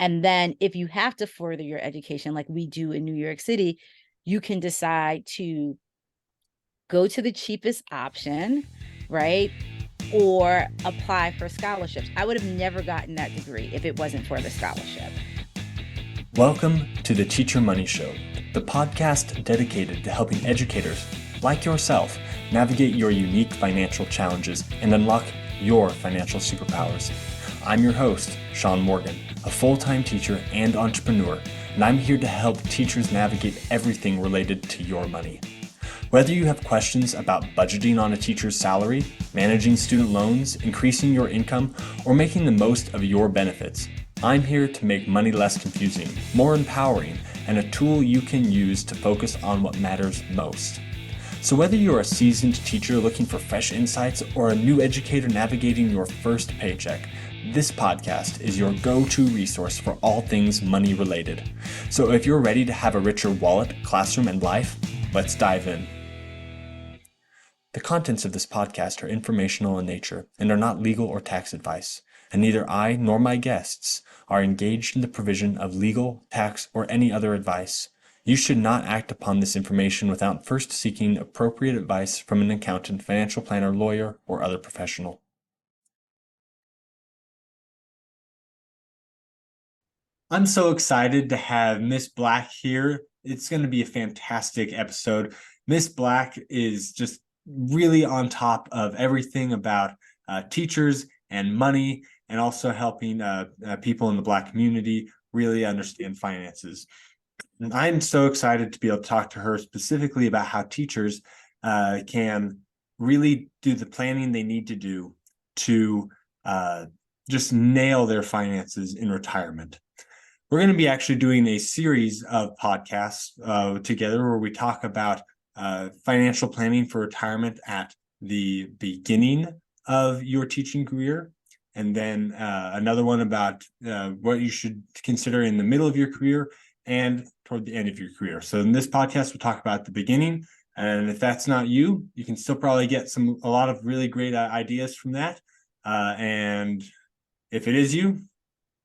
And then if you have to further your education, like we do in New York City, you can decide to go to the cheapest option, right? Or apply for scholarships. I would have never gotten that degree if it wasn't for the scholarship. Welcome to the Teacher Money Show, the podcast dedicated to helping educators like yourself navigate your unique financial challenges and unlock your financial superpowers. I'm your host, Shaun Morgan, a full-time teacher and entrepreneur, and I'm here to help teachers navigate everything related to your money. Whether you have questions about budgeting on a teacher's salary, managing student loans, increasing your income, or making the most of your benefits, I'm here to make money less confusing, more empowering, and a tool you can use to focus on what matters most. So whether you're a seasoned teacher looking for fresh insights or a new educator navigating your first paycheck, this podcast is your go-to resource for all things money related. So if you're ready to have a richer wallet, classroom, and life, let's dive in. The contents of this podcast are informational in nature and are not legal or tax advice, and neither I nor my guests are engaged in the provision of legal, tax, or any other advice. You should not act upon this information without first seeking appropriate advice from an accountant, financial planner, lawyer, or other professional. I'm so excited to have Miss Black here. It's going to be a fantastic episode. Miss Black is just really on top of everything about teachers and money, and also helping people in the Black community really understand finances. And I'm so excited to be able to talk to her specifically about how teachers can really do the planning they need to do to just nail their finances in retirement. We're going to be actually doing a series of podcasts together where we talk about financial planning for retirement at the beginning of your teaching career, and then another one about what you should consider in the middle of your career and toward the end of your career. So in this podcast, we'll talk about the beginning, and if that's not you, you can still probably get a lot of really great ideas from that. And if it is you,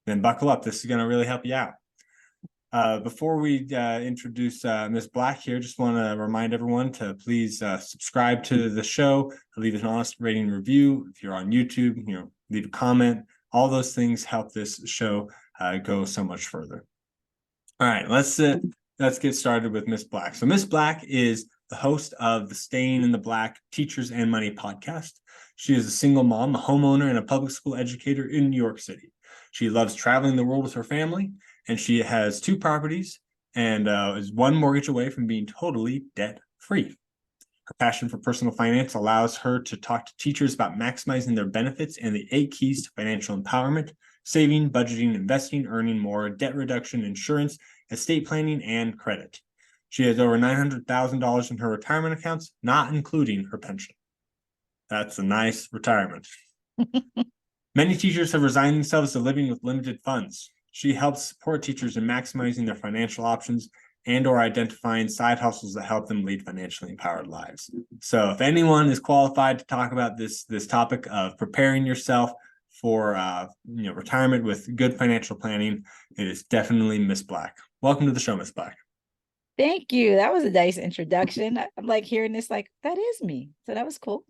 then buckle up. This is going to really help you out. Before we introduce Ms. Black here, just want to remind everyone to please subscribe to the show, leave an honest rating and review. If you're on YouTube, leave a comment. All those things help this show go so much further. All right, let's get started with Ms. Black. So Ms. Black is the host of the Staying in the Black Teachers and Money podcast. She is a single mom, a homeowner, and a public school educator in New York City. She loves traveling the world with her family, and she has 2 properties and is 1 mortgage away from being totally debt-free. Her passion for personal finance allows her to talk to teachers about maximizing their benefits and the 8 keys to financial empowerment: saving, budgeting, investing, earning more, debt reduction, insurance, estate planning, and credit. She has over $900,000 in her retirement accounts, not including her pension. That's a nice retirement. Many teachers have resigned themselves to living with limited funds. She helps support teachers in maximizing their financial options and/or identifying side hustles that help them lead financially empowered lives. So if anyone is qualified to talk about this topic of preparing yourself for retirement with good financial planning, it is definitely Miss Black. Welcome to the show, Miss Black. Thank you. That was a nice introduction. I'm like hearing this, like, that is me. So that was cool.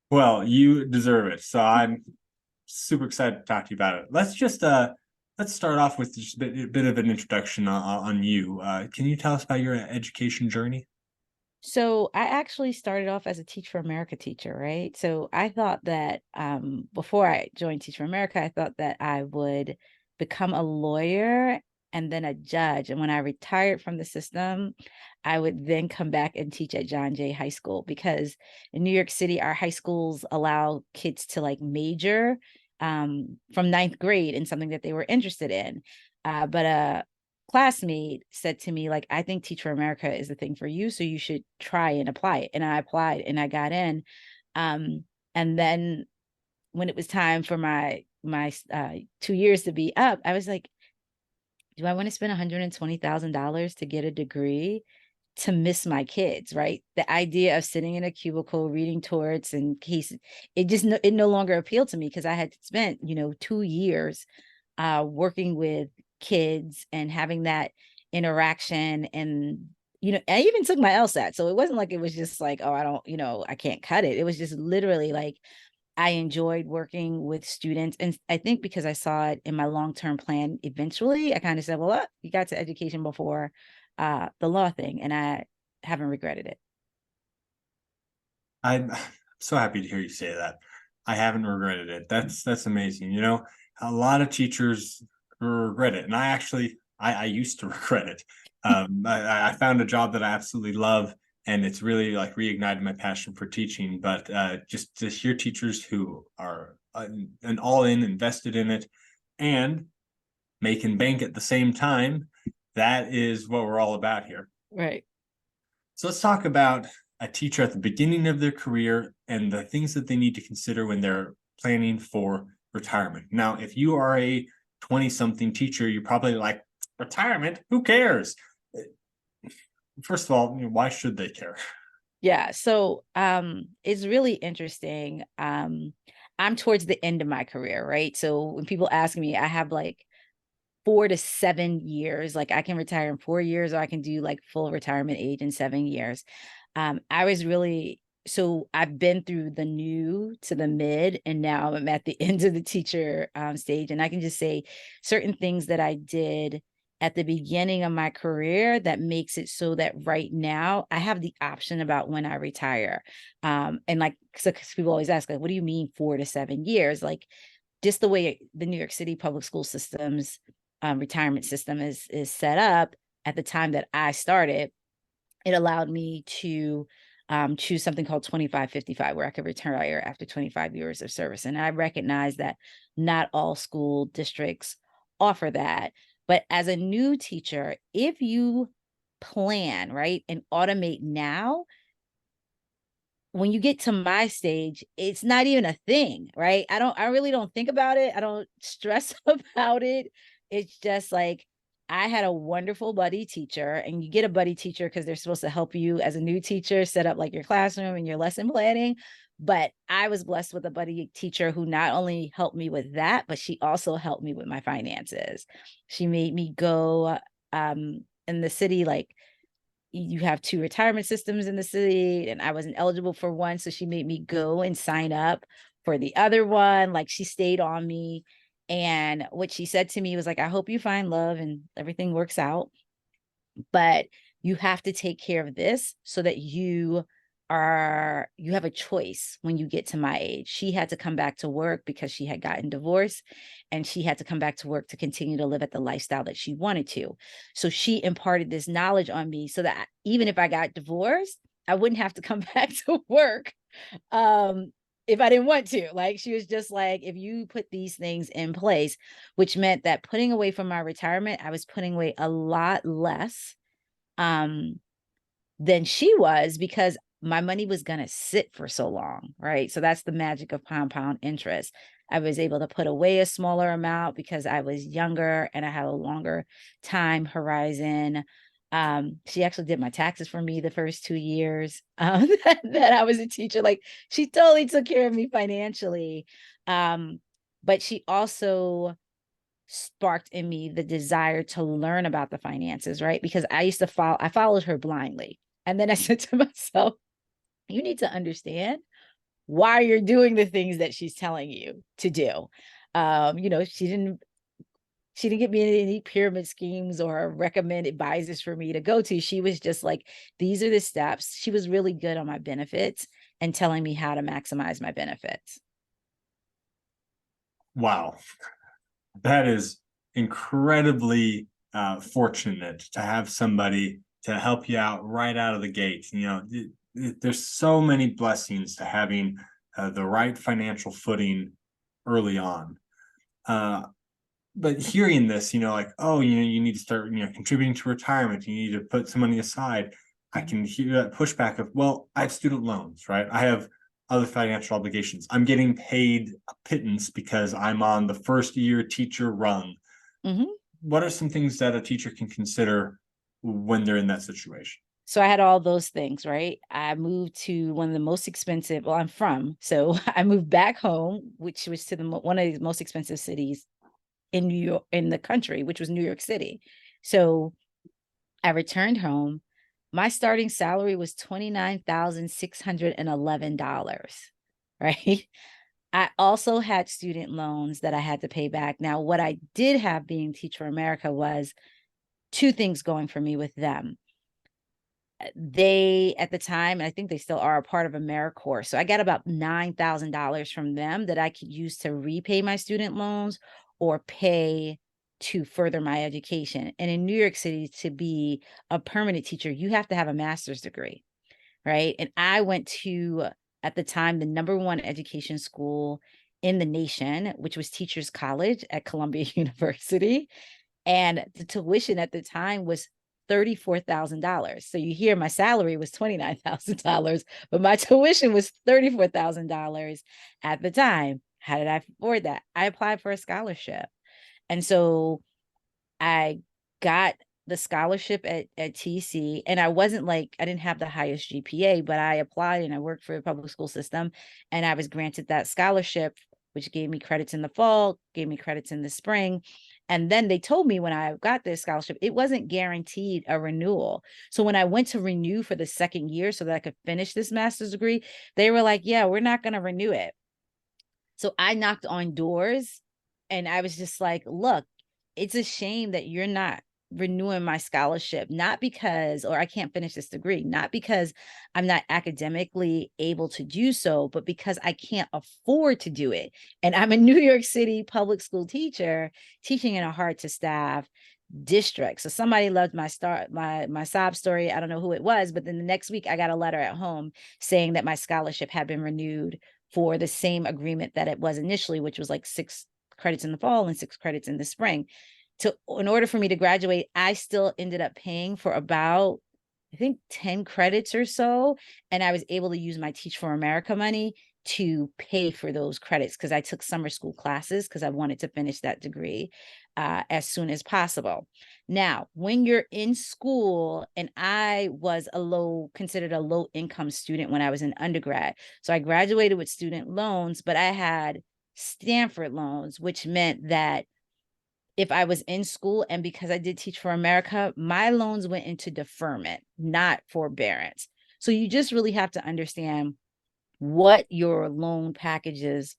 Well, you deserve it. So I'm super excited to talk to you about it. Let's start off with just a bit of an introduction on you. Can you tell us about your education journey? So I actually started off as a Teach for America teacher, right? So I thought that before I joined Teach for America, I thought that I would become a lawyer and then a judge. And when I retired from the system, I would then come back and teach at John Jay High School, because in New York City, our high schools allow kids to like major from 9th grade in something that they were interested in. But a classmate said to me, like, I think Teach for America is the thing for you, so you should try and apply it. And I applied and I got in. And then when it was time for my 2 years to be up, I was like, do I want to spend $120,000 to get a degree to miss my kids, right? The idea of sitting in a cubicle reading torts and cases, it no longer appealed to me, because I had spent 2 years working with kids and having that interaction. And I even took my LSAT, so it wasn't like it was just like, oh, I don't, I can't cut it. It was just literally like I enjoyed working with students. And I think because I saw it in my long-term plan, eventually I kind of said, well, you got to education before the law thing, and I haven't regretted it. I'm so happy to hear you say that. I haven't regretted it. That's amazing. A lot of teachers regret it, and I used to regret it. I found a job that I absolutely love, and it's really like reignited my passion for teaching. But just to hear teachers who are an all in, invested in it, and making bank at the same time, that is what we're all about here. Right. So let's talk about a teacher at the beginning of their career and the things that they need to consider when they're planning for retirement. Now, if you are a 20-something teacher, you're probably like, retirement? Who cares? First of all, why should they care? Yeah. So it's really interesting. I'm towards the end of my career, right? So when people ask me, I have like 4 to 7 years. Like I can retire in 4 years, or I can do like full retirement age in 7 years. I was really so I've been through the new to the mid, and now I'm at the end of the teacher stage. And I can just say certain things that I did at the beginning of my career that makes it so that right now I have the option about when I retire. And like, so 'cause people always ask, like, what do you mean 4 to 7 years? Like, just the way the New York City public school systems retirement system is set up at the time that I started, it allowed me to choose something called 2555, where I could retire after 25 years of service. And I recognize that not all school districts offer that. But as a new teacher, if you plan, right, and automate now, when you get to my stage, it's not even a thing, right? I really don't think about it. I don't stress about it. It's just like I had a wonderful buddy teacher, and you get a buddy teacher because they're supposed to help you as a new teacher set up like your classroom and your lesson planning. But I was blessed with a buddy teacher who not only helped me with that, but she also helped me with my finances. She made me go in the city, like, you have two retirement systems in the city, and I wasn't eligible for one, so she made me go and sign up for the other one. Like, she stayed on me, and what she said to me was like, I hope you find love and everything works out, but you have to take care of this so that you have a choice when you get to my age. She had to come back to work because she had gotten divorced, and she had to come back to work to continue to live at the lifestyle that she wanted to. So she imparted this knowledge on me so that even if I got divorced, I wouldn't have to come back to work if I didn't want to. Like, she was just like, if you put these things in place, which meant that putting away from my retirement, I was putting away a lot less um than she was, because my money was going to sit for so long, right? So that's the magic of compound interest. I was able to put away a smaller amount because I was younger and I had a longer time horizon. She actually did my taxes for me the first 2 years that I was a teacher. Like, she totally took care of me financially. But she also sparked in me the desire to learn about the finances, right? Because I followed her blindly. And then I said to myself, you need to understand why you're doing the things that she's telling you to do. She didn't get me any pyramid schemes or recommend advisors for me to go to. She was just like, these are the steps. She was really good on my benefits and telling me how to maximize my benefits. Wow, that is incredibly fortunate to have somebody to help you out right out of the gate. There's so many blessings to having the right financial footing early on. But hearing this, like, oh, you need to start, contributing to retirement. You need to put some money aside. I Mhm. can hear that pushback of, well, I have student loans, right? I have other financial obligations. I'm getting paid a pittance because I'm on the first year teacher rung. Mhm. What are some things that a teacher can consider when they're in that situation? So I had all those things, right? I moved to one of the most expensive, well, I'm from, so I moved back home, which was to one of the most expensive cities in New York, in the country, which was New York City. So I returned home. My starting salary was $29,611, right? I also had student loans that I had to pay back. Now, what I did have being Teach for America was two things going for me with them. They, at the time, and I think they still are, a part of AmeriCorps. So I got about $9,000 from them that I could use to repay my student loans or pay to further my education. And in New York City, to be a permanent teacher, you have to have a master's degree, right? And I went to, at the time, the number one education school in the nation, which was Teachers College at Columbia University. And the tuition at the time was $34,000. So you hear my salary was $29,000, but my tuition was $34,000 at the time. How did I afford that? I applied for a scholarship. And so I got the scholarship at TC, and I wasn't like, I didn't have the highest GPA, but I applied and I worked for the public school system, and I was granted that scholarship, which gave me credits in the fall, gave me credits in the spring. And then they told me when I got this scholarship, it wasn't guaranteed a renewal. So when I went to renew for the second year so that I could finish this master's degree, they were like, yeah, we're not going to renew it. So I knocked on doors and I was just like, look, it's a shame that you're not renewing my scholarship, not because, or I can't finish this degree, not because I'm not academically able to do so, but because I can't afford to do it. And I'm a New York City public school teacher teaching in a hard to staff district. So somebody loved my sob story. I don't know who it was, but then the next week I got a letter at home saying that my scholarship had been renewed for the same agreement that it was initially, which was like 6 credits in the fall and 6 credits in the spring. In order for me to graduate, I still ended up paying for about, I think, 10 credits or so. And I was able to use my Teach for America money to pay for those credits because I took summer school classes because I wanted to finish that degree as soon as possible. Now, when you're in school, and I was considered a low income student when I was in undergrad. So I graduated with student loans, but I had Stanford loans, which meant that if I was in school, and because I did Teach for America, my loans went into deferment, not forbearance. So you just really have to understand what your loan packages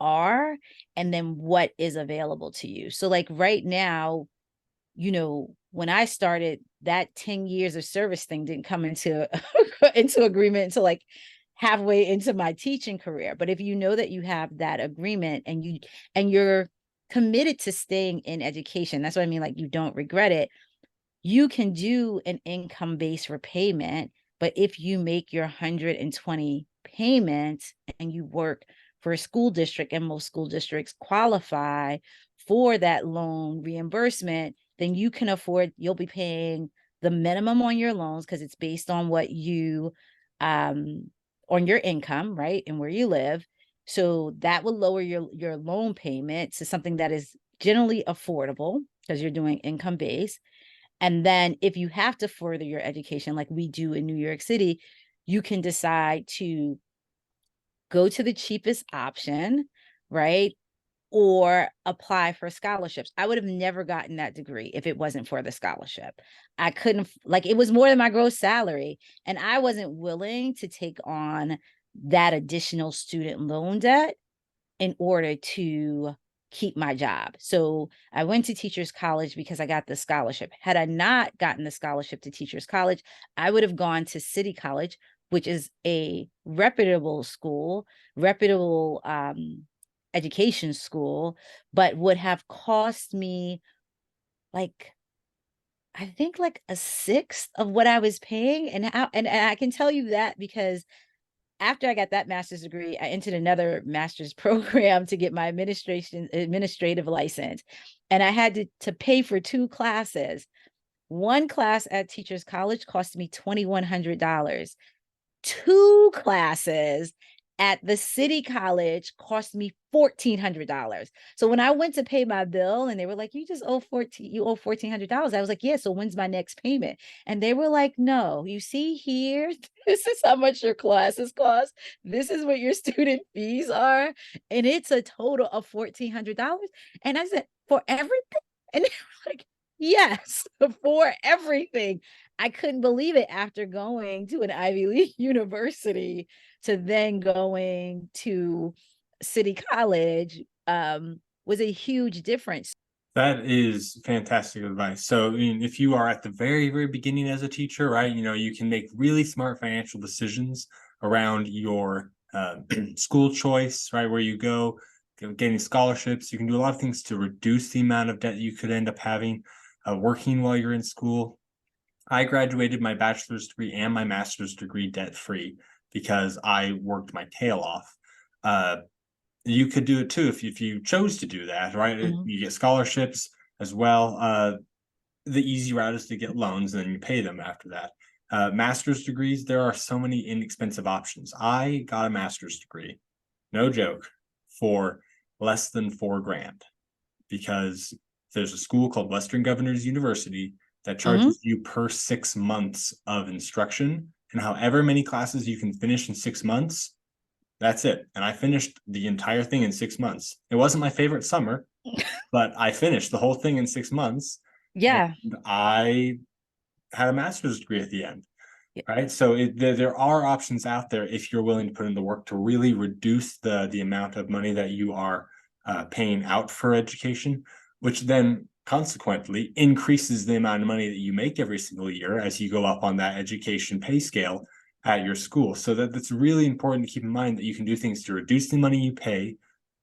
are and then what is available to you. So like right now, when I started, that 10 years of service thing didn't come into into agreement until like halfway into my teaching career. But if you know that you have that agreement and you're committed to staying in education, that's what I mean, like you don't regret it, you can do an income-based repayment. But if you make your 120 payments and you work for a school district, and most school districts qualify for that loan reimbursement, then you'll be paying the minimum on your loans because it's based on what on your income, right? And where you live. So that will lower your loan payment to something that is generally affordable because you're doing income based. And then if you have to further your education, like we do in New York City, you can decide to go to the cheapest option, right? Or apply for scholarships. I would have never gotten that degree if it wasn't for the scholarship. I couldn't, like, it was more than my gross salary. And I wasn't willing to take on that additional student loan debt in order to keep my job. So I went to Teachers College because I got the scholarship. Had I not gotten the scholarship to Teachers College, I would have gone to City College, which is a reputable school, reputable education school, but would have cost me like, I think like a sixth of what I was paying. And I can tell you that because after I got that master's degree, I entered another master's program to get my administrative license. And I had to pay for 2 classes. One class at Teachers College cost me $2,100. 2 classes at the city college cost me $1,400. So when I went to pay my bill and they were like, you owe $1,400. I was like, yeah, so when's my next payment? And they were like, no, you see here, this is how much your classes cost. This is what your student fees are. And it's a total of $1,400. And I said, for everything? And they were like, yes, for everything. I couldn't believe it after going to an Ivy League university to then going to City College was a huge difference. That is fantastic advice. So, I mean, if you are at the very, very beginning as a teacher, right, you can make really smart financial decisions around your school choice, right, where you go, getting scholarships. You can do a lot of things to reduce the amount of debt you could end up having working while you're in school. I graduated my bachelor's degree and my master's degree debt free because I worked my tail off. Uh, you could do it too if you chose to do that, right? Mhm. You get scholarships as well. The easy route is to get loans and then you pay them after that. Master's degrees, there are so many inexpensive options. I got a master's degree, no joke, for less than $4,000 because there's a school called Western Governors University that Mhm. charges you per 6 months of instruction. And however many classes you can finish in 6 months, that's it. And I finished the entire thing in 6 months. It wasn't my favorite summer, but I finished the whole thing in 6 months. And Yeah. I had a master's degree at the end, Yeah. right? So there are options out there if you're willing to put in the work to really reduce the amount of money that you are paying out for education, which then consequently increases the amount of money that you make every single year as you go up on that education pay scale at your school. So that's really important to keep in mind that you can do things to reduce the money you pay,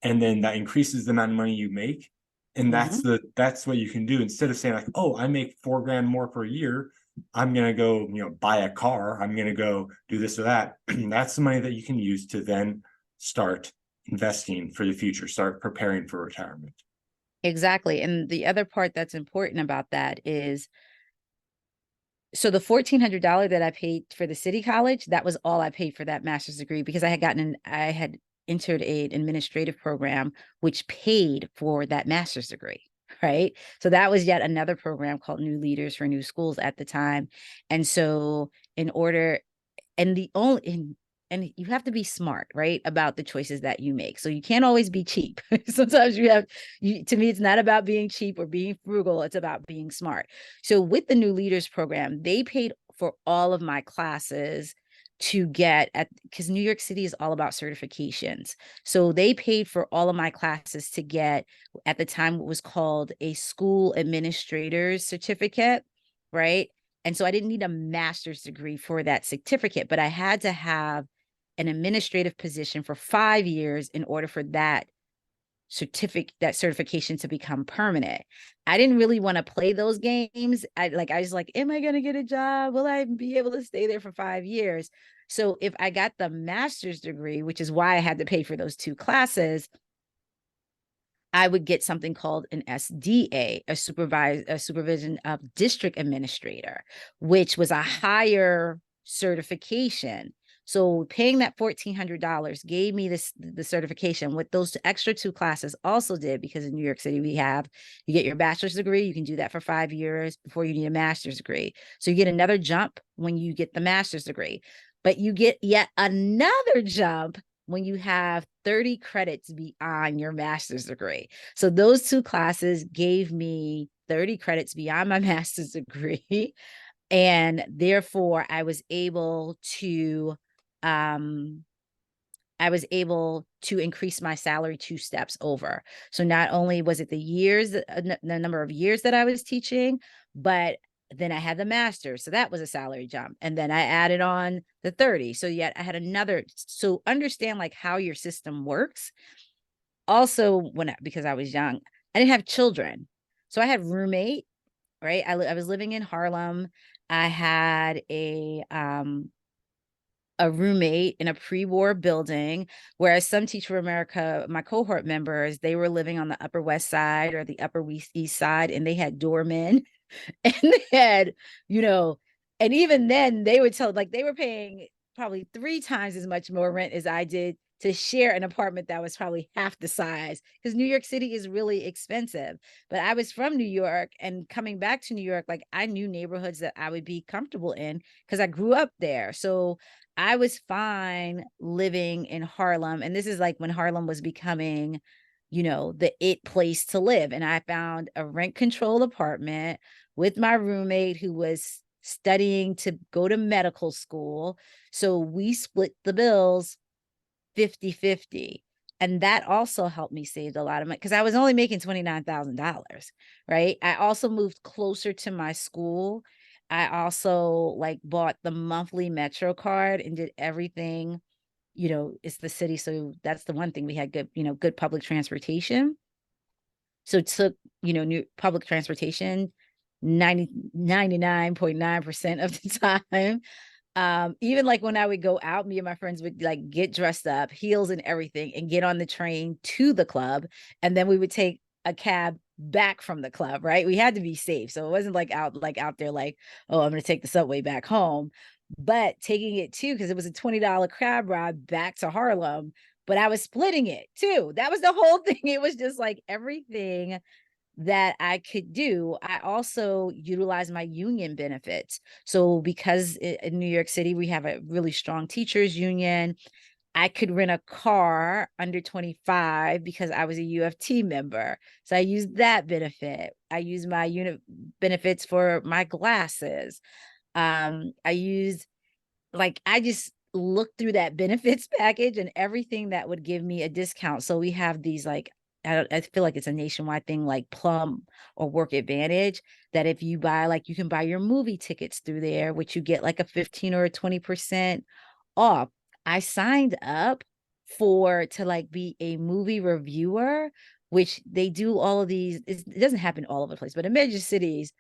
and then that increases the amount of money you make. And Mhm. that's what you can do instead of saying like, oh, I make $4,000 more per year. I'm gonna go, buy a car. I'm gonna go do this or that. That's the money that you can use to then start investing for the future, start preparing for retirement. Exactly. And the other part that's important about that is, so the $1,400 that I paid for the city college, that was all I paid for that master's degree because I had entered an administrative program which paid for that master's degree. Right. So that was yet another program called New Leaders for New Schools at the time. And so in order and the only and you have to be smart, right, about the choices that you make. So you can't always be cheap. Sometimes to me, it's not about being cheap or being frugal. It's about being smart. So with the New Leaders program, they paid for all of my classes to get at, because New York City is all about certifications. So they paid for all of my classes to get, at the time, what was called a school administrator's certificate, right? And so I didn't need a master's degree for that certificate, but I had to have an administrative position for 5 years in order for that certification to become permanent. I didn't really want to play those games. I was like, am I going to get a job? Will I be able to stay there for 5 years? So if I got the master's degree, which is why I had to pay for those two classes, I would get something called an SDA, a supervision of district administrator, which was a higher certification. So paying that $1,400 gave me the certification. What those extra two classes also did, because in New York City you get your bachelor's degree, you can do that for 5 years before you need a master's degree. So you get another jump when you get the master's degree, but you get yet another jump when you have 30 credits beyond your master's degree. So those two classes gave me 30 credits beyond my master's degree. And therefore um, I was able to increase my salary 2 steps over. So not only was it the number of years that I was teaching, but then I had the master. So that was a salary jump. And then I added on the 30. So yet I had another. So understand like how your system works. Also, because I was young, I didn't have children. So I had roommate, right? I was living in Harlem. I had a roommate in a pre-war building, whereas some Teach for America, my cohort members, they were living on the Upper West Side or the Upper East Side, and they had doormen, and they had, you know, and even then they would tell, like, they were paying probably 3 times as much more rent as I did to share an apartment that was probably half the size, because New York City is really expensive. But I was from New York, and coming back to New York, like, I knew neighborhoods that I would be comfortable in because I grew up there. So I was fine living in Harlem. And this is like when Harlem was becoming the it place to live. And I found a rent control apartment with my roommate who was studying to go to medical school. So we split the bills 50-50. And that also helped me save a lot of money because I was only making $29,000, right? I also moved closer to my school. I also like bought the monthly Metro card and did everything. It's the city, so that's the one thing we had good public transportation. So it took, new public transportation 99.9% of the time. Even like when I would go out, me and my friends would like get dressed up, heels and everything, and get on the train to the club. And then we would take a cab back from the club, right? We had to be safe. So it wasn't like out there like, oh, I'm gonna take the subway back home. But taking it too, because it was a $20 cab ride back to Harlem, but I was splitting it too. That was the whole thing. It was just like everything that I could do. I also utilize my union benefits. So because in New York City, we have a really strong teachers union, I could rent a car under 25 because I was a UFT member. So I used that benefit. I use my unit benefits for my glasses. I use I just looked through that benefits package and everything that would give me a discount. So we have these I feel like it's a nationwide thing like Plum or Work Advantage that if you buy you can buy your movie tickets through there, which you get like a 15 or a 20% off. I signed up to be a movie reviewer, which they do all of these. It doesn't happen all over the place, but in major cities,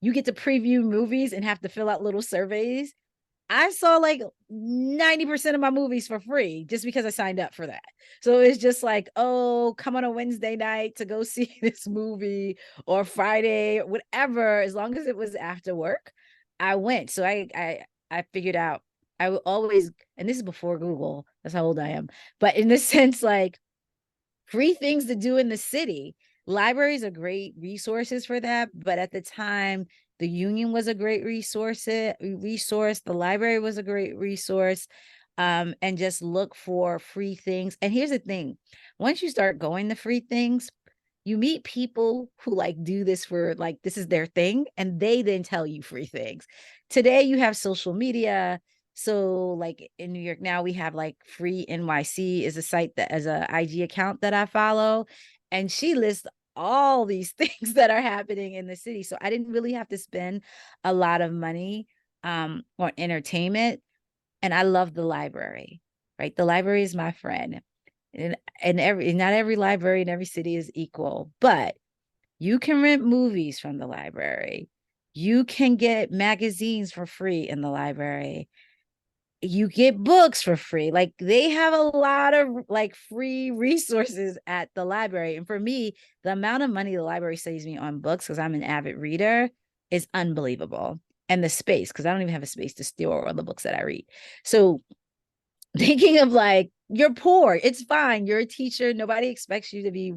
you get to preview movies and have to fill out little surveys. I saw like 90% of my movies for free just because I signed up for that. So it's just like, oh, come on a Wednesday night to go see this movie or Friday, whatever, as long as it was after work, I went. So I figured out I would always, and this is before Google, that's how old I am. But in this sense, like free things to do in the city. Libraries are great resources for that, but at the time, the union was a great resource. The library was a great resource. And just look for free things. And here's the thing: once you start going to free things, you meet people who do this for this is their thing, and they then tell you free things. Today, you have social media. So in New York now, we have Free NYC is a site that as a IG account that I follow, and she lists all these things that are happening in the city. So I didn't really have to spend a lot of money on entertainment. And I love the library, right? The library is my friend. And not every library in every city is equal, but you can rent movies from the library. You can get magazines for free in the library. You get books for free. They have a lot of free resources at the library. And for me, the amount of money the library saves me on books, because I'm an avid reader, is unbelievable. And the space, because I don't even have a space to store all the books that I read. So thinking of you're poor, it's fine, you're a teacher, nobody expects you to be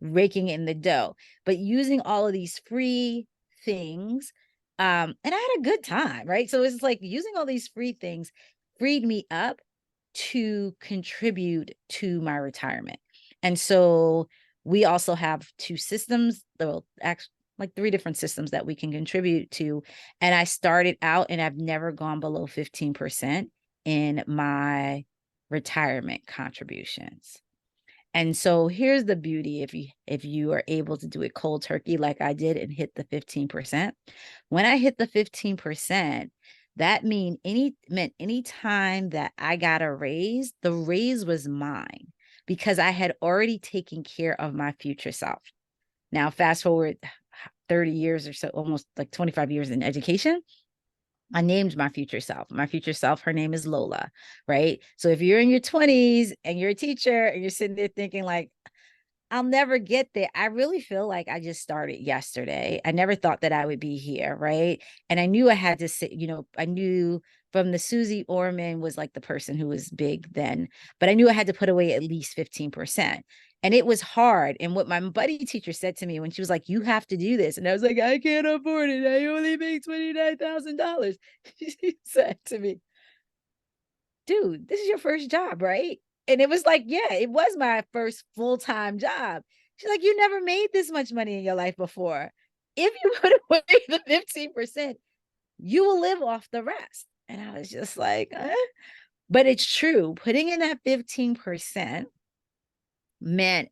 raking in the dough, but using all of these free things, and I had a good time, right? So it's using all these free things freed me up to contribute to my retirement. And so we also have two systems, well, actually three different systems that we can contribute to. And I started out and I've never gone below 15% in my retirement contributions. And so here's the beauty: if you are able to do it cold turkey like I did and hit the 15%. When I hit the 15%, that meant any time that I got a raise, the raise was mine because I had already taken care of my future self. Now, fast forward 30 years or so, almost 25 years in education, I named my future self. My future self, her name is Lola, right? So if you're in your 20s and you're a teacher and you're sitting there thinking I'll never get there, I really feel like I just started yesterday. I never thought that I would be here, right? And I knew I had to sit, I knew from the Susie Orman was the person who was big then, but I knew I had to put away at least 15%. And it was hard. And what my buddy teacher said to me when she was like, you have to do this. And I was like, I can't afford it. I only make $29,000. She said to me, dude, this is your first job, right? And it was like, yeah, it was my first full-time job. She's like, you never made this much money in your life before. If you put away the 15%, you will live off the rest. And I was just like, eh. But it's true. Putting in that 15% meant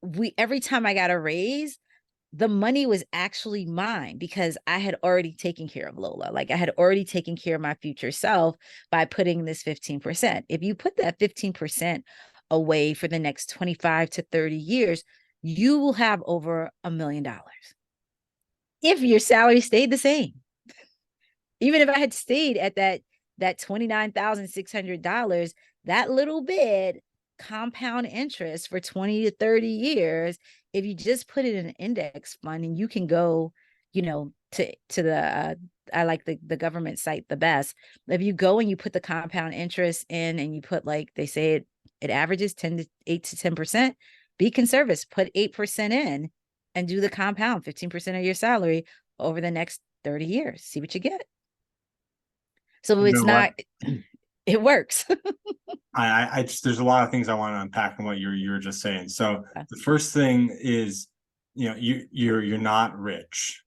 we every time I got a raise, the money was actually mine because I had already taken care of Lola. Like I had already taken care of my future self by putting this 15%. If you put that 15% away for the next 25 to 30 years, you will have over $1 million if your salary stayed the same. Even if I had stayed at that $29,600, that little bit compound interest for 20 to 30 years, if you just put it in an index fund and you can go, to the I like the government site the best. If you go and you put the compound interest in and you put, like they say, it averages 10 to 8 to 10%, be conservative, put 8% in and do the compound 15% of your salary over the next 30 years. See what you get. So You it's know what? not, it works. I just there's a lot of things I want to unpack in what you were just saying. So the first thing is, you're not rich.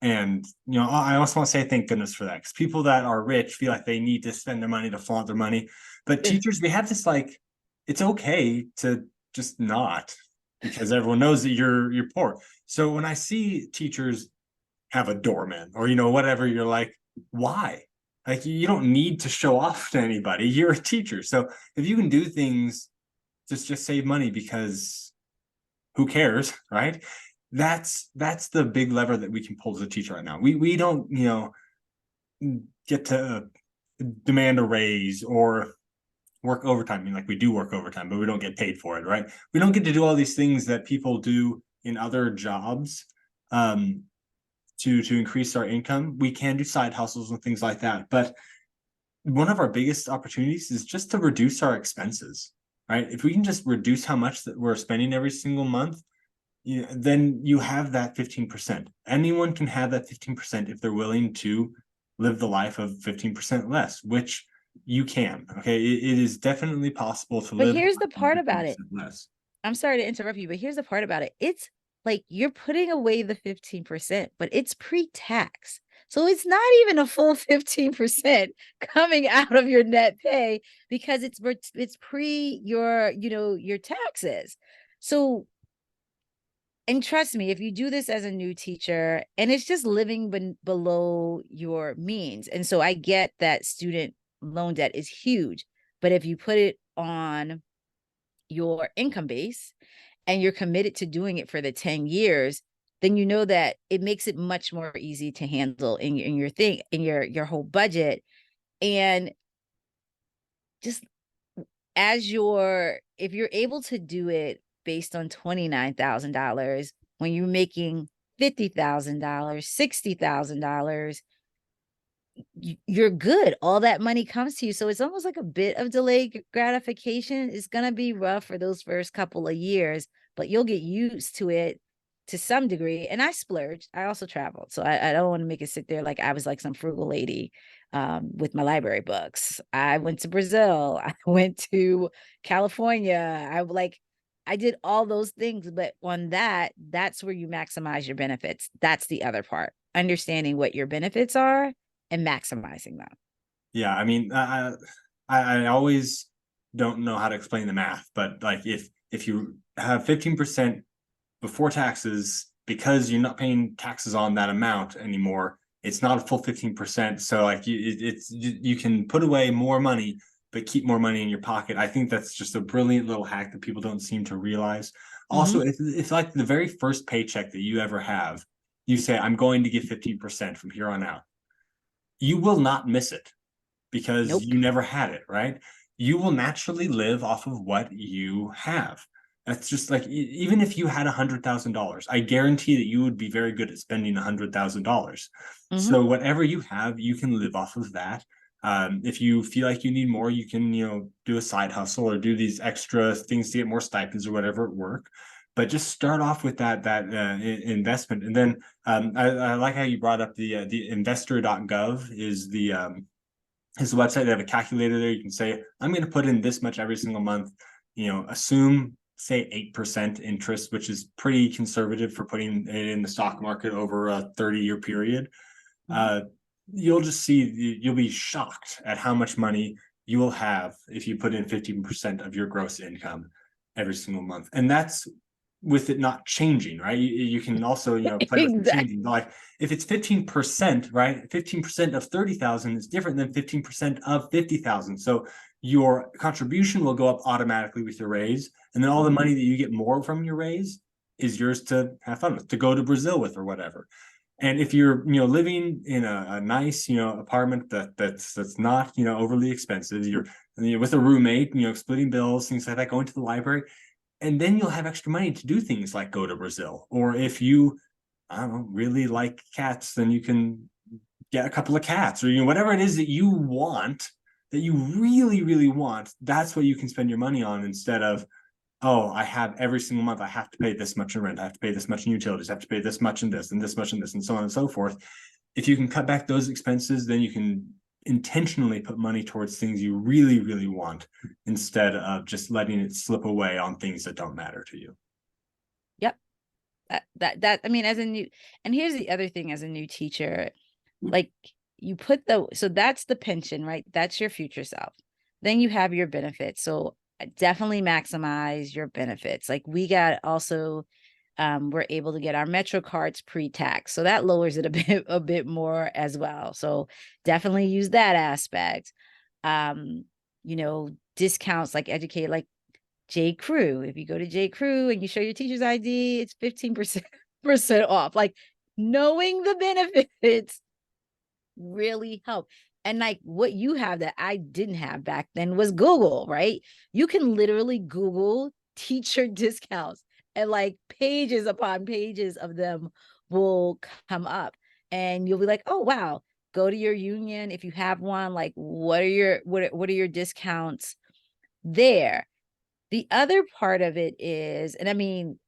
And I also want to say thank goodness for that, because people that are rich feel like they need to spend their money to flaunt their money. But teachers, we have this, like, it's okay to just not, because everyone knows that you're poor. So when I see teachers have a doorman or whatever, you're like, why? Like, you don't need to show off to anybody. You're a teacher. So if you can do things, just save money, because who cares, right? That's the big lever that we can pull as a teacher right now. We don't, get to demand a raise or work overtime. I mean, like, we do work overtime, but we don't get paid for it, right? We don't get to do all these things that people do in other jobs. To increase our income. We can do side hustles and things like that. But one of our biggest opportunities is just to reduce our expenses, right? If we can just reduce how much that we're spending every single month, then you have that 15%. Anyone can have that 15% if they're willing to live the life of 15% less, which you can. Okay. It is definitely possible to But live here's the part about it. 15% less. I'm sorry to interrupt you, but here's the part about it. It's like you're putting away the 15%, but it's pre-tax. So it's not even a full 15% coming out of your net pay, because it's pre your taxes. So, and trust me, if you do this as a new teacher, and it's just living below your means. And so I get that student loan debt is huge, but if you put it on your income base and you're committed to doing it for the 10 years, then you know that it makes it much more easy to handle in your thing, in your whole budget. And just if you're able to do it based on $29,000 when you're making $50,000, $60,000, you're good. All that money comes to you. So it's almost like a bit of delayed gratification. It's going to be rough for those first couple of years, but you'll get used to it to some degree. And I splurged. I also traveled. So I don't want to make it sit there like I was like some frugal lady with my library books. I went to Brazil. I went to California. I did all those things, but on that's where you maximize your benefits. That's the other part. Understanding what your benefits are and maximizing them. Yeah, I mean, I always don't know how to explain the math, but like, if you have 15% before taxes, because you're not paying taxes on that amount anymore, it's not a full 15%. So like, you can put away more money but keep more money in your pocket. I think that's just a brilliant little hack that people don't seem to realize. Also, Mm-hmm. if like the very first paycheck that you ever have, you say, I'm going to give 15% from here on out, you will not miss it, because Nope. you never had it, right? You will naturally live off of what you have. That's just like, even if you had $100,000, I guarantee that you would be very good at spending $100,000. Mm-hmm. So whatever you have, you can live off of that. If you feel like you need more, you can, do a side hustle or do these extra things to get more stipends or whatever at work. But just start off with that investment, and then I like how you brought up the investor.gov is his website. They have a calculator there. You can say, I'm going to put in this much every single month. Assume say 8% interest, which is pretty conservative for putting it in the stock market over a 30-year period. Mhm. uh, you'll be shocked at how much money you will have if you put in 15% of your gross income every single month. And that's with it not changing, right? You can also, play with the Exactly. changing. Like if it's 15%, right? 15% of 30,000 is different than 15% of 50,000. So your contribution will go up automatically with your raise. And then all the money that you get more from your raise is yours to have fun with, to go to Brazil with or whatever. And if you're, living in a nice, apartment that's not, overly expensive, you're with a roommate, splitting bills, things like that, going to the library, and then you'll have extra money to do things like go to Brazil. Or if you, I don't know, really like cats, then you can get a couple of cats, or whatever it is that you want, that you really, really want. That's what you can spend your money on, instead of, oh, I have every single month, I have to pay this much in rent, I have to pay this much in utilities, I have to pay this much in this and this much in this, and so on and so forth. If you can cut back those expenses, then you can intentionally put money towards things you really, really want, instead of just letting it slip away on things that don't matter to you. Yep. I mean, as a new, and here's the other thing, as a new teacher, like you put so that's the pension, right? That's your future self. Then you have your benefits. So definitely maximize your benefits. Like we got also, we're able to get our Metro cards pre-tax. So that lowers it a bit more as well. So definitely use that aspect. Um, discounts like educate, like J. Crew. If you go to J. Crew and you show your teacher's ID, it's 15% off. Like knowing the benefits really help. And like what you have that I didn't have back then was Google, right? You can literally Google teacher discounts, and like pages upon pages of them will come up, and you'll be like, oh wow, go to your union if you have one. Like what are your discounts there? The other part of it is, and I mean,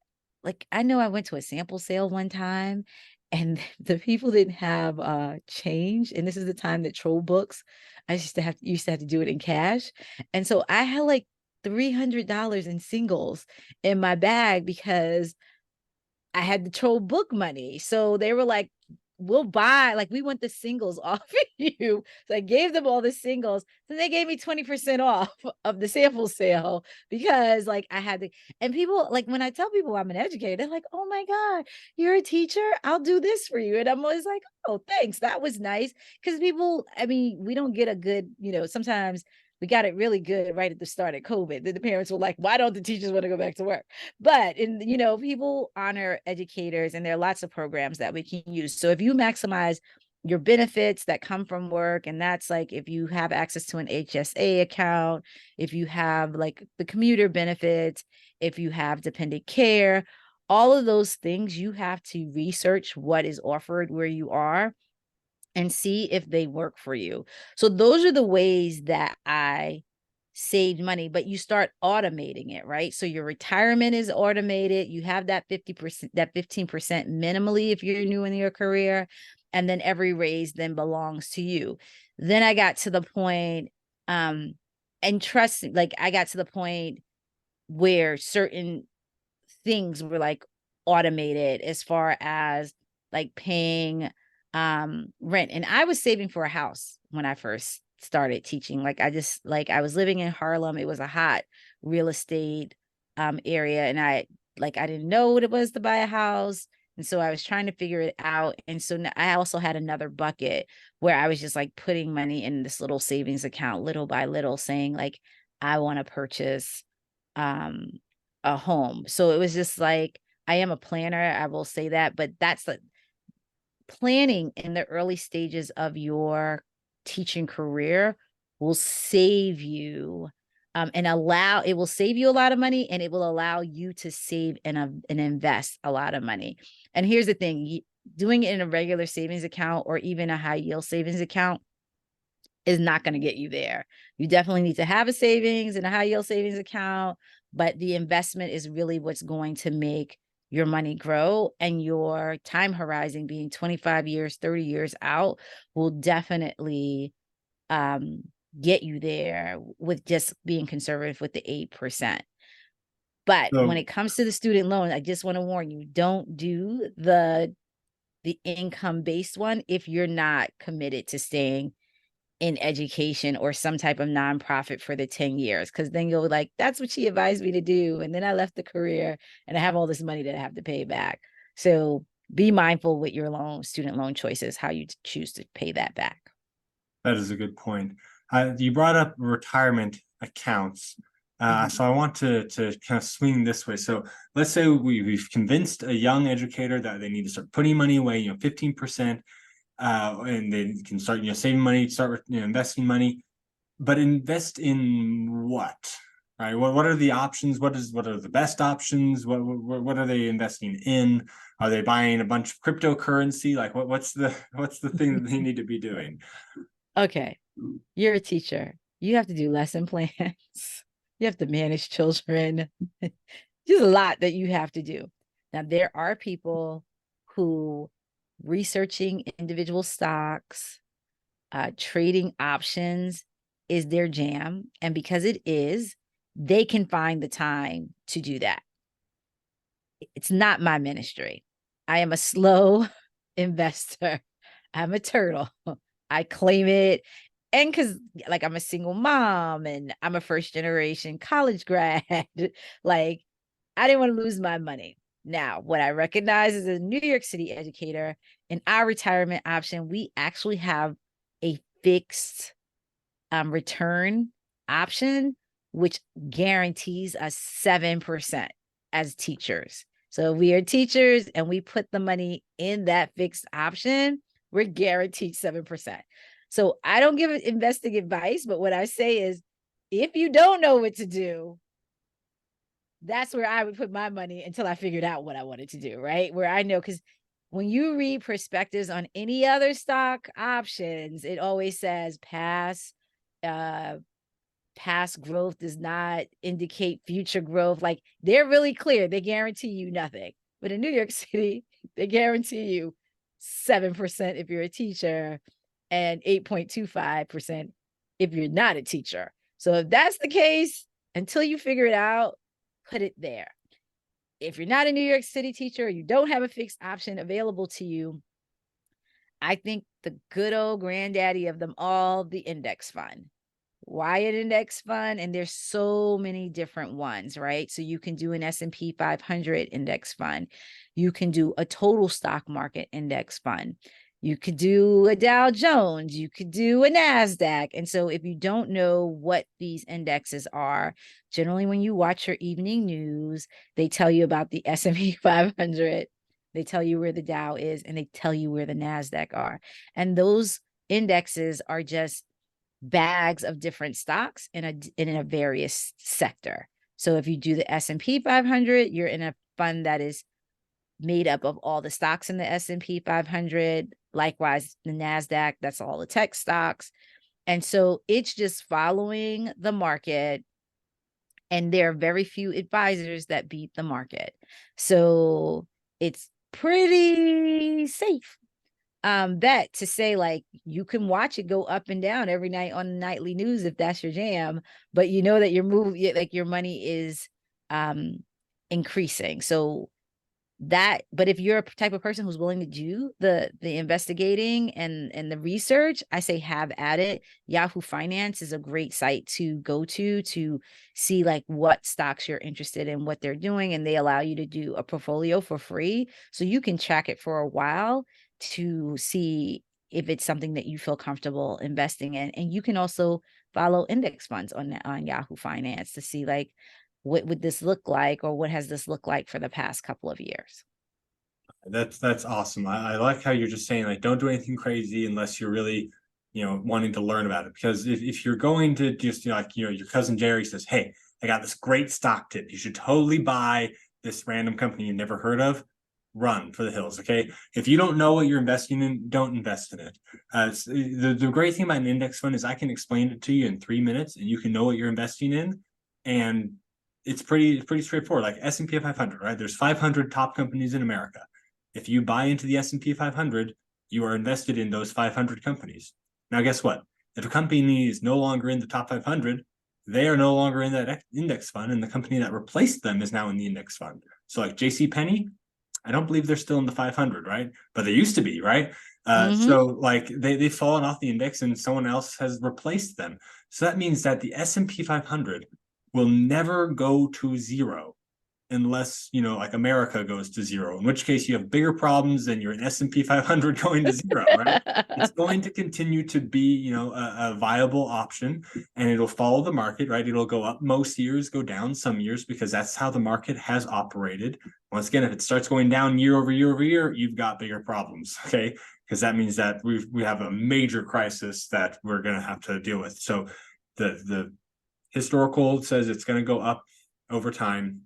like, I know I went to a sample sale one time and the people didn't have change. And this is the time that troll books, I used to have to do it in cash. And so I had like $300 in singles in my bag because I had the troll book money. So they were like, we'll buy, like, we want the singles off of you. So I gave them all the singles. So they gave me 20% off of the sample sale because like I had to, and people like when I tell people I'm an educator, they're like, oh my God, you're a teacher. I'll do this for you. And I'm always like, oh, thanks. That was nice. Cause people, I mean, we don't get a good, sometimes we got it really good right at the start of COVID. Then the parents were like, why don't the teachers want to go back to work? But people honor educators, and there are lots of programs that we can use. So if you maximize your benefits that come from work, and that's like if you have access to an HSA account, if you have like the commuter benefits, if you have dependent care, all of those things, you have to research what is offered where you are and see if they work for you. So those are the ways that I saved money, but you start automating it, right? So your retirement is automated. You have that 50%, that 15% minimally if you're new in your career, and then every raise then belongs to you. Then I got to the point, and trust, like I got to the point where certain things were like automated as far as like paying rent. And I was saving for a house when I first started teaching. Like I was living in Harlem. It was a hot real estate area, and I didn't know what it was to buy a house. And so I was trying to figure it out. And so I also had another bucket where I was just like putting money in this little savings account little by little, saying like I want to purchase um a home. So it was just like, I am a planner, I will say that, but that's the planning in the early stages of your teaching career will save you, it will save you a lot of money, and it will allow you to save and invest a lot of money. And here's the thing, doing it in a regular savings account or even a high yield savings account is not going to get you there. You definitely need to have a savings and a high yield savings account, but the investment is really what's going to make your money grow, and your time horizon being 25 years, 30 years out will definitely um, get you there with just being conservative with the 8%. But when So it comes to the student loan, I just want to warn you, don't do the income based one if you're not committed to staying in education or some type of nonprofit for the 10 years. Cause then you'll like, that's what she advised me to do. And then I left the career and I have all this money that I have to pay back. So be mindful with your student loan choices, how you choose to pay that back. that is a good point. You brought up retirement accounts. Mhm. So I want to kind of swing this way. So let's say we've convinced a young educator that they need to start putting money away, 15%, and they can start, saving money, start, investing money, but invest in what? Right? What are the options? What are the best options? What are they investing in? Are they buying a bunch of cryptocurrency? Like what's the thing that they need to be doing? Okay. You're a teacher. You have to do lesson plans. You have to manage children. Just a lot that you have to do. Now, there are people who researching individual stocks, trading options is their jam. And because it is, they can find the time to do that. It's not my ministry. I am a slow investor. I'm a turtle. I claim it. And because, like, I'm a single mom and I'm a first generation college grad, like, I didn't want to lose my money. Now, what I recognize as a New York City educator, in our retirement option, we actually have a fixed return option, which guarantees us 7% as teachers. So if we are teachers and we put the money in that fixed option, we're guaranteed 7%. So I don't give investing advice, but what I say is if you don't know what to do, that's where I would put my money until I figured out what I wanted to do, right? Where I know, because when you read perspectives on any other stock options, it always says uh past growth does not indicate future growth. Like they're really clear. They guarantee you nothing. But in New York City, they guarantee you 7% if you're a teacher and 8.25% if you're not a teacher. So if that's the case, until you figure it out, put it there. If you're not a New York City teacher, you don't have a fixed option available to you, I think the good old granddaddy of them all, the index fund. Why an index fund? And there's so many different ones, right? So you can do an S&P 500 index fund. You can do a total stock market index fund. You could do a Dow Jones. You could do a NASDAQ. And so if you don't know what these indexes are, generally when you watch your evening news, they tell you about the S&P 500. They tell you where the Dow is and they tell you where the NASDAQ are. And those indexes are just bags of different stocks in a various sector. So if you do the S&P 500, you're in a fund that is made up of all the stocks in the S&P 500. Likewise, the NASDAQ, that's all the tech stocks. And so it's just following the market. And there are very few advisors that beat the market. So it's pretty safe bet to say like you can watch it go up and down every night on the nightly news if that's your jam, but you know that like your money is increasing. So but if you're a type of person who's willing to do the investigating and the research, I say have at it. Yahoo Finance is a great site to go to see like what stocks you're interested in, what they're doing, and they allow you to do a portfolio for free, so you can track it for a while to see if it's something that you feel comfortable investing in. And you can also follow index funds on Yahoo Finance to see like what would this look like, or what has this looked like for the past couple of years. That's awesome. I like how you're just saying like don't do anything crazy unless you're really, wanting to learn about it. Because if you're going to just, your cousin Jerry says, hey, I got this great stock tip. You should totally buy this random company you never heard of. Run for the hills. Okay. If you don't know what you're investing in, don't invest in it. The great thing about an index fund is I can explain it to you in 3 minutes and you can know what you're investing in. And it's pretty straightforward. Like S&P 500, right? There's 500 top companies in America. If you buy into the S&P 500, you are invested in those 500 companies. Now, guess what? If a company is no longer in the top 500, they are no longer in that index fund, and the company that replaced them is now in the index fund. So like JC Penney, I don't believe they're still in the 500, right? But they used to be, right? Mm-hmm. So like they've fallen off the index and someone else has replaced them. So that means that the S&P 500 will never go to zero unless, like America goes to zero, in which case you have bigger problems than your S&P 500 going to zero, right? It's going to continue to be, a viable option, and it'll follow the market, right? It'll go up most years, go down some years, because that's how the market has operated. Once again, if it starts going down year over year over year, you've got bigger problems, okay? Because that means that we have a major crisis that we're going to have to deal with. So the historical says it's going to go up over time,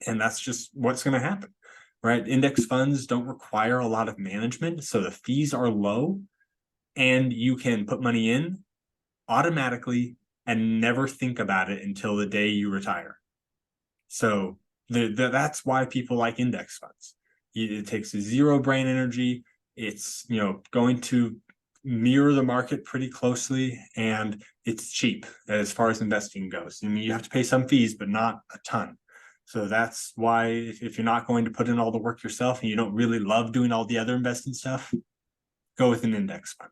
and that's just what's going to happen, right? Index funds don't require a lot of management, so the fees are low, and you can put money in automatically and never think about it until the day you retire. So that's why people like index funds. It takes zero brain energy. It's going to mirror the market pretty closely, and it's cheap as far as investing goes. I mean, you have to pay some fees, but not a ton. So that's why if you're not going to put in all the work yourself and you don't really love doing all the other investing stuff, go with an index fund.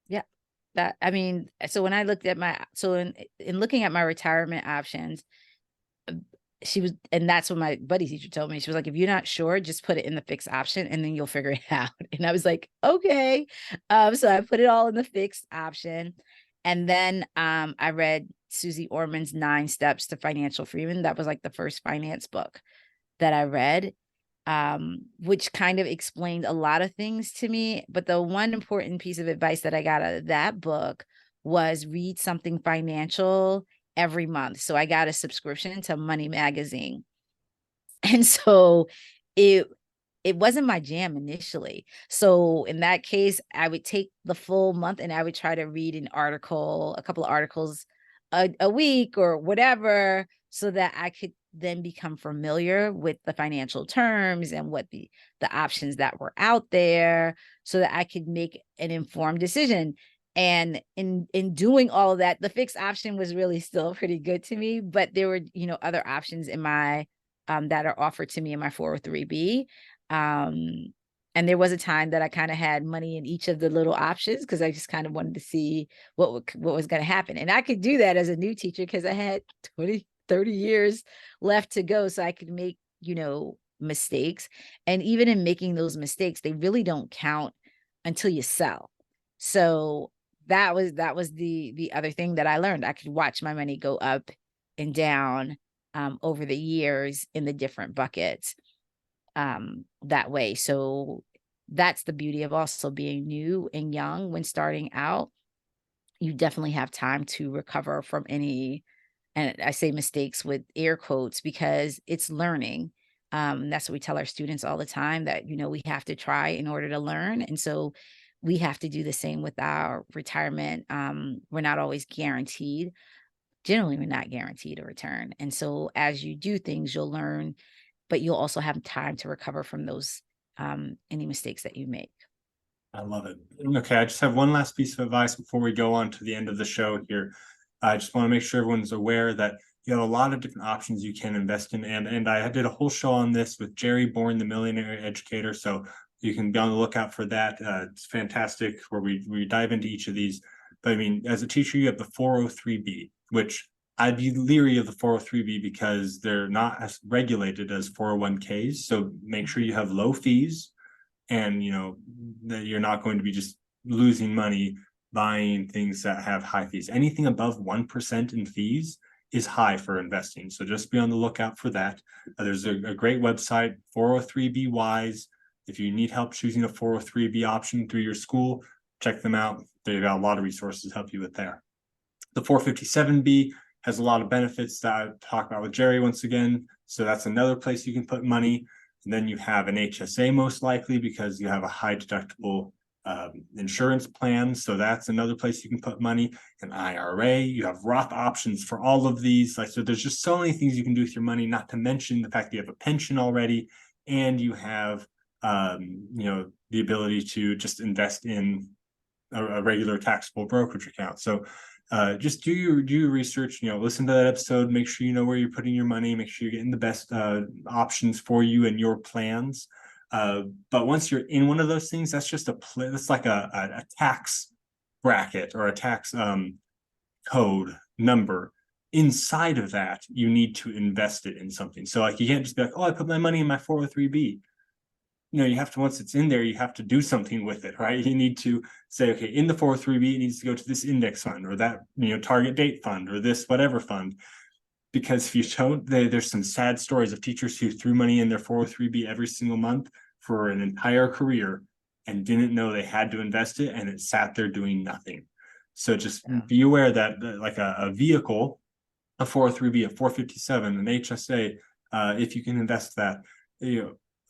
Yeah. That, I mean, so when I looked at in looking at my retirement options, she was, and that's what my buddy teacher told me. She was like, if you're not sure, just put it in the fixed option and then you'll figure it out. And I was like, okay. So I put it all in the fixed option. And then I read Susie Orman's 9 Steps to Financial Freedom. That was like the first finance book that I read, which kind of explained a lot of things to me. But the one important piece of advice that I got out of that book was read something financial every month. So I got a subscription to Money Magazine. And so it it wasn't my jam initially. So in that case, I would take the full month and I would try to read a couple of articles a week or whatever, so that I could then become familiar with the financial terms and what the options that were out there, so that I could make an informed decision. And in doing all of that, the fixed option was really still pretty good to me, but there were, other options in my that are offered to me in my 403b. um, and there was a time that I kind of had money in each of the little options because I just kind of wanted to see what was going to happen. And I could do that as a new teacher because I had 20, 30 years left to go. So I could make, mistakes. And even in making those mistakes, they really don't count until you sell. So that was the other thing that I learned. I could watch my money go up and down over the years in the different buckets that way. So that's the beauty of also being new and young when starting out. You definitely have time to recover from any, and I say mistakes with air quotes because it's learning. That's what we tell our students all the time, that, we have to try in order to learn. And so we have to do the same with our retirement. We're not always guaranteed. Generally, we're not guaranteed a return. And so as you do things, you'll learn, but you'll also have time to recover from those any mistakes that you make. I love it. Okay, I just have one last piece of advice before we go on to the end of the show here. I just want to make sure everyone's aware that you have a lot of different options you can invest in. And I did a whole show on this with Jerry Bourne, the Millionaire Educator. So you can be on the lookout for that. It's fantastic where we dive into each of these. But I mean, as a teacher, you have the 403B, which I'd be leery of the 403B because they're not as regulated as 401ks. So make sure you have low fees, and that you're not going to be just losing money buying things that have high fees. Anything above 1% in fees is high for investing, so just be on the lookout for that. There's a great website, 403b Wise. If you need help choosing a 403b option through your school, check them out. They've got a lot of resources to help you with there. The 457b has a lot of benefits that I talk about with Jerry once again, so that's another place you can put money. And then you have an HSA most likely because you have a high deductible insurance plan. So that's another place you can put money. An IRA, you have Roth options for all of these. So there's just so many things you can do with your money, not to mention the fact that you have a pension already, and you have, the ability to just invest in a regular taxable brokerage account. So just do your research, listen to that episode, make sure you know where you're putting your money, make sure you're getting the best options for you and your plans. But once you're in one of those things, that's just that's like a tax bracket or a tax code number. Inside of that, you need to invest it in something. So like you can't just be like, oh, I put my money in my 403b. You have to, once it's in there, you have to do something with it, right? You need to say, okay, in the 403b, it needs to go to this index fund or that, target date fund or this whatever fund. Because if you don't, there's some sad stories of teachers who threw money in their 403b every single month for an entire career and didn't know they had to invest it, and it sat there doing nothing. So just be aware that like a vehicle, a 403b, a 457, an HSA, if you can invest that,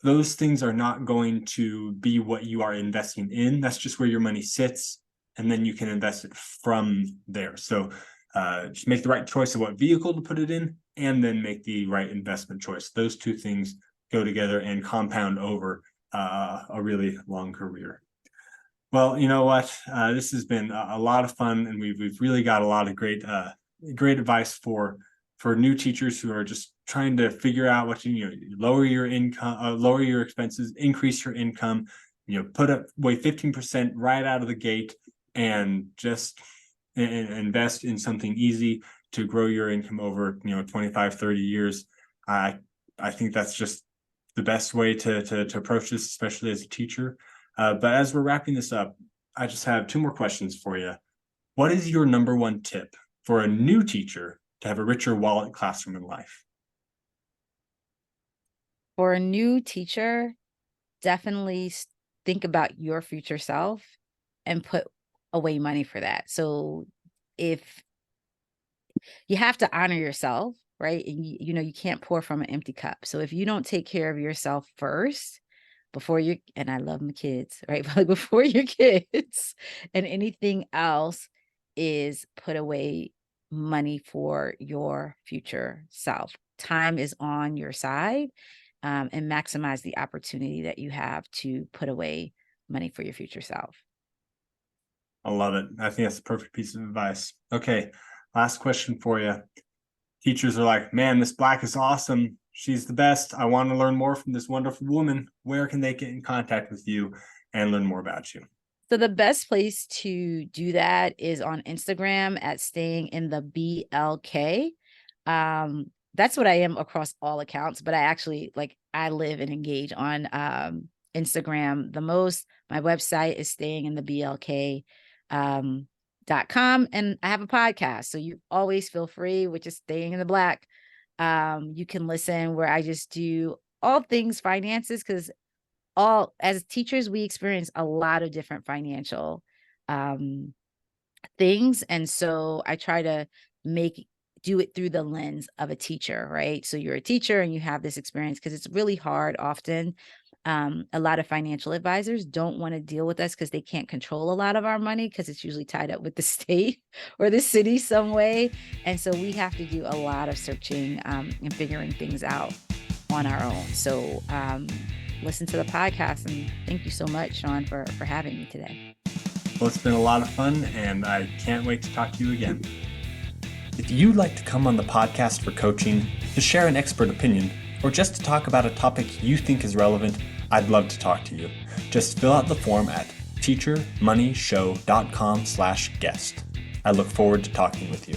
those things are not going to be what you are investing in. That's just where your money sits, and then you can invest it from there. So just make the right choice of what vehicle to put it in, and then make the right investment choice. Those two things go together and compound over a really long career. Well, you know what? This has been a lot of fun, and we've really got a lot of great advice for new teachers who are just trying to figure out what lower your income, lower your expenses, increase your income, put away 15% right out of the gate, and just invest in something easy to grow your income over 25, 30 years. I think that's just the best way to approach this, especially as a teacher. But as we're wrapping this up, I just have two more questions for you. What is your number one tip for a new teacher to have a richer wallet classroom in life? For a new teacher, definitely think about your future self and put away money for that. So if you have to honor yourself, right? And you can't pour from an empty cup. So if you don't take care of yourself first, and I love my kids, right? But before your kids and anything else, is put away money for your future self. Time is on your side, and maximize the opportunity that you have to put away money for your future self. I love it. I think that's a perfect piece of advice. Okay, last question for you. Teachers are like, man, Miss Black is awesome. She's the best. I want to learn more from this wonderful woman. Where can they get in contact with you and learn more about you? So the best place to do that is on Instagram at staying in the BLK. That's what I am across all accounts, but I live and engage on Instagram the most. My website is staying in the BLK .com, and I have a podcast, so you always feel free, which is Staying in the Black. You can listen where I just do all things finances, because as teachers, we experience a lot of different financial things, and so I try to do it through the lens of a teacher, right? So you're a teacher and you have this experience, because it's really hard often. A lot of financial advisors don't want to deal with us because they can't control a lot of our money, because it's usually tied up with the state or the city some way. And so we have to do a lot of searching and figuring things out on our own. So listen to the podcast, and thank you so much, Shaun, for having me today. Well, it's been a lot of fun, and I can't wait to talk to you again. If you'd like to come on the podcast for coaching, to share an expert opinion, or just to talk about a topic you think is relevant, I'd love to talk to you. Just fill out the form at teachermoneyshow.com/guest. I look forward to talking with you.